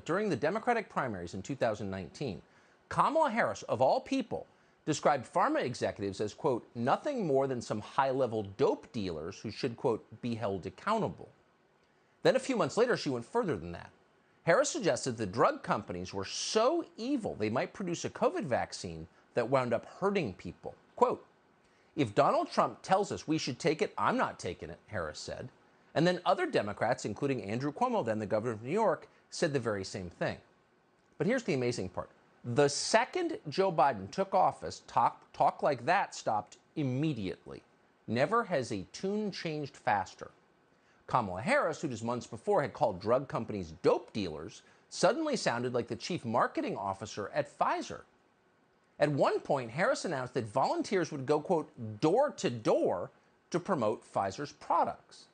During the Democratic primaries in 2019, Kamala Harris, of all people, described pharma executives as, quote, nothing more than some high-level dope dealers who should, quote, be held accountable. Then a few months later, she went further than that. Harris suggested the drug companies were so evil they might produce a COVID vaccine that wound up hurting people. Quote, if Donald Trump tells us we should take it, I'm not taking it, Harris said. And then other Democrats, including Andrew Cuomo, then the governor of New York, said the very same thing. But here's the amazing part. The second Joe Biden took office, talk like that stopped immediately. Never has a tune changed faster. Kamala Harris, who just months before had called drug companies dope dealers, suddenly sounded like the chief marketing officer at Pfizer. At one point, Harris announced that volunteers would go, quote, door to door to promote Pfizer's products.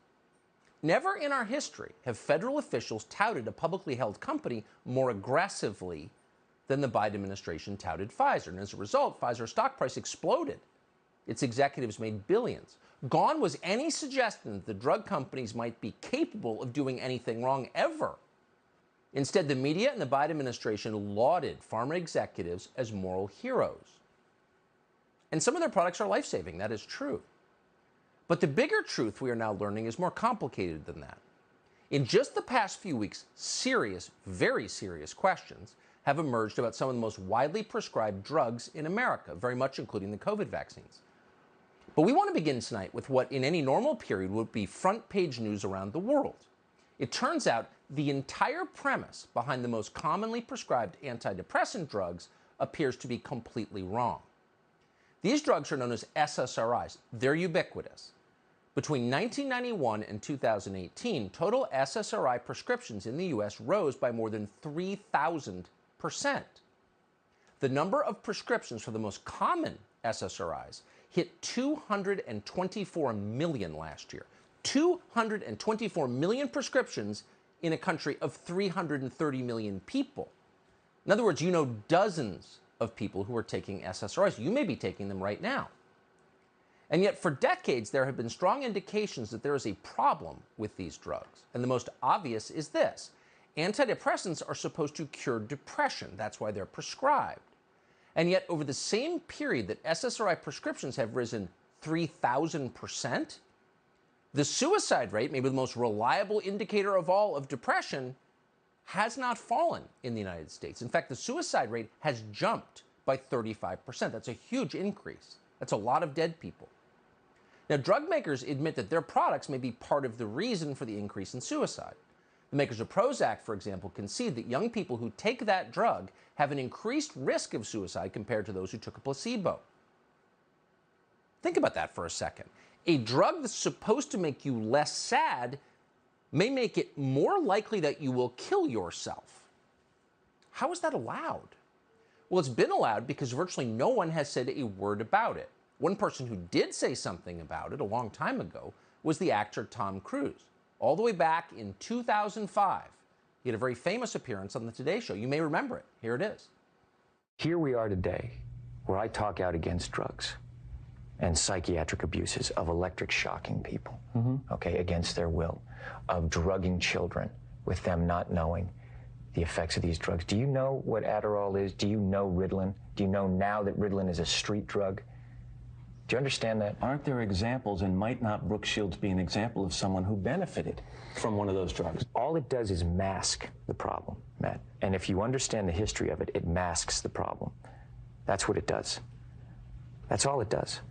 Never in our history have federal officials touted a publicly held company more aggressively than the Biden administration touted Pfizer. And as a result, Pfizer's stock price exploded. Its executives made billions. Gone was any suggestion that the drug companies might be capable of doing anything wrong ever. Instead, the media and the Biden administration lauded pharma executives as moral heroes. And some of their products are life-saving, that is true. But the bigger truth we are now learning is more complicated than that. In just the past few weeks, serious, very serious questions have emerged about some of the most widely prescribed drugs in America, very much including the COVID vaccines. But we want to begin tonight with what in any normal period would be front-page news around the world. It turns out the entire premise behind the most commonly prescribed antidepressant drugs appears to be completely wrong. These drugs are known as SSRIs. They're ubiquitous. Between 1991 and 2018, total SSRI prescriptions in the U.S. rose by more than 3,000%. The number of prescriptions for the most common SSRIs hit 224 million last year. 224 million prescriptions in a country of 330 million people. In other words, you know dozens of people who are taking SSRIs. You may be taking them right now. And yet for decades, there have been strong indications that there is a problem with these drugs. And the most obvious is this. Antidepressants are supposed to cure depression. That's why they're prescribed. And yet over the same period that SSRI prescriptions have risen 3,000%, the suicide rate, maybe the most reliable indicator of all of depression, has not fallen in the United States. In fact, the suicide rate has jumped by 35%. That's a huge increase. That's a lot of dead people. Now, drug makers admit that their products may be part of the reason for the increase in suicide. The makers of Prozac, for example, concede that young people who take that drug have an increased risk of suicide compared to those who took a placebo. Think about that for a second. A drug that's supposed to make you less sad may make it more likely that you will kill yourself. How is that allowed? Well, it's been allowed because virtually no one has said a word about it. One person who did say something about it a long time ago was the actor Tom Cruise. All the way back in 2005, he had a very famous appearance on the Today Show. You may remember it. Here it is. Here we are today, where I talk out against drugs and psychiatric abuses of electric shocking people, okay, against their will, of drugging children with them not knowing the effects of these drugs. Do you know what Adderall is? Do you know Ritalin? Do you know now that Ritalin is a street drug? Do you understand that? Aren't there examples, and might not Brooke Shields be an example of someone who benefited from one of those drugs? All it does is mask the problem, Matt. And if you understand the history of it, it masks the problem. That's what it does. That's all it does.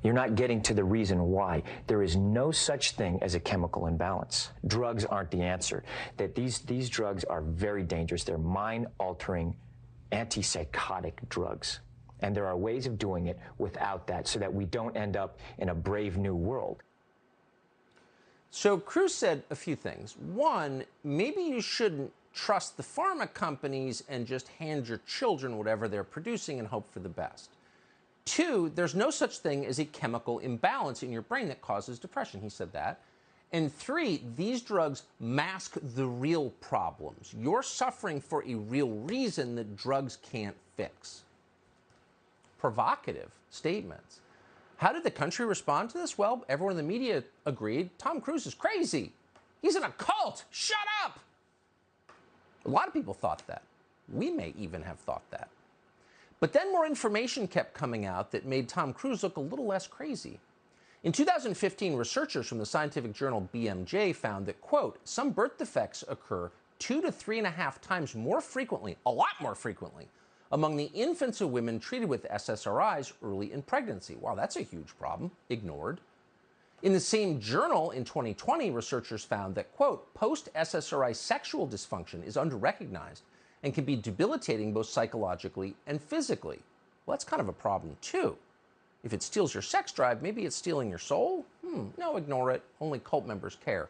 You're not getting to the reason why. There is no such thing as a chemical imbalance. Drugs aren't the answer. That these drugs are very dangerous. They're mind-altering, antipsychotic drugs. And there are ways of doing it without that so that we don't end up in a brave new world. So Cruz said a few things. One, maybe you shouldn't trust the pharma companies and just hand your children whatever they're producing and hope for the best. Two, there's no such thing as a chemical imbalance in your brain that causes depression. He said that. And three, these drugs mask the real problems. You're suffering for a real reason that drugs can't fix. Provocative statements. How did the country respond to this? Well, everyone in the media agreed. Tom Cruise is crazy. He's in a cult. Shut up. A lot of people thought that. We may even have thought that. But then more information kept coming out that made Tom Cruise look a little less crazy. In 2015, researchers from the scientific journal BMJ found that, quote, some birth defects occur 2 to 3.5 times more frequently, a lot more frequently, among the infants of women treated with SSRIs early in pregnancy. Wow, that's a huge problem. Ignored. In the same journal in 2020, researchers found that, quote, post-SSRI sexual dysfunction is underrecognized and can be debilitating both psychologically and physically. Well, that's kind of a problem, too. If it steals your sex drive, maybe it's stealing your soul? No, ignore it. Only cult members care.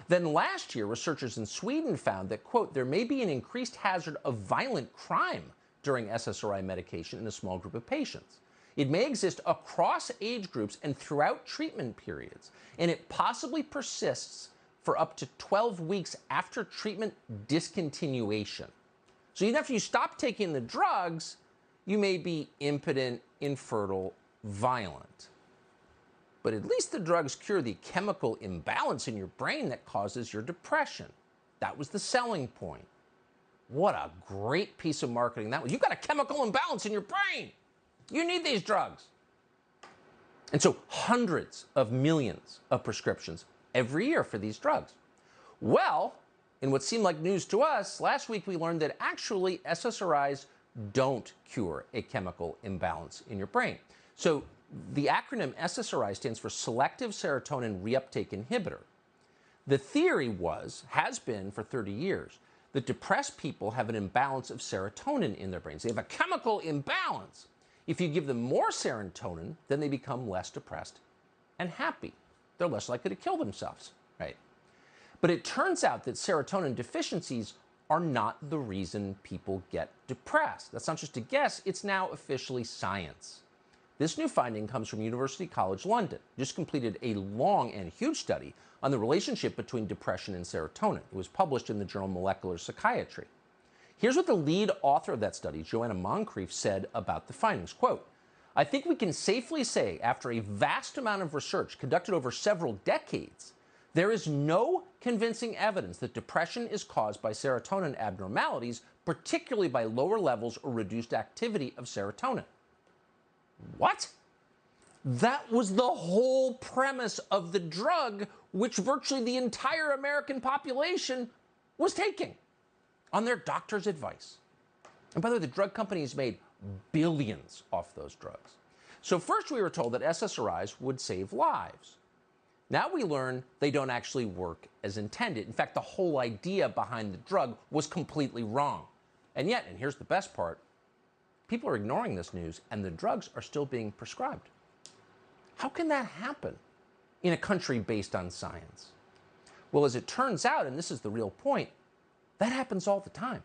Then last year, researchers in Sweden found that, quote, there may be an increased hazard of violent crime during SSRI medication in a small group of patients. It may exist across age groups and throughout treatment periods, and it possibly persists for up to 12 weeks after treatment discontinuation. So even after you stop taking the drugs, you may be impotent, infertile, violent. But at least the drugs cure the chemical imbalance in your brain that causes your depression. That was the selling point. What a great piece of marketing that was. You've got a chemical imbalance in your brain. You need these drugs. And so hundreds of millions of prescriptions every year for these drugs. Well, in what seemed like news to us, last week we learned that actually SSRIs don't cure a chemical imbalance in your brain. So the acronym SSRI stands for Selective Serotonin Reuptake Inhibitor. The theory has been for 30 years, that depressed people have an imbalance of serotonin in their brains. They have a chemical imbalance. If you give them more serotonin, then they become less depressed and happy. They're less likely to kill themselves, right? But it turns out that serotonin deficiencies are not the reason people get depressed. That's not just a guess, it's now officially science. This new finding comes from University College London. Just completed a long and huge study on the relationship between depression and serotonin. It was published in the journal Molecular Psychiatry. Here's what the lead author of that study, Joanna Moncrief, said about the findings. Quote, I think we can safely say, after a vast amount of research conducted over several decades, there is no convincing evidence that depression is caused by serotonin abnormalities, particularly by lower levels or reduced activity of serotonin. What? That was the whole premise of the drug which virtually the entire American population was taking on their doctor's advice. And by the way, the drug companies made billions off those drugs. So first we were told that SSRIs would save lives. Now we learn they don't actually work as intended. In fact, the whole idea behind the drug was completely wrong. And yet, and here's the best part, people are ignoring this news and the drugs are still being prescribed. How can that happen in a country based on science? Well, as it turns out, and this is the real point, that happens all the time.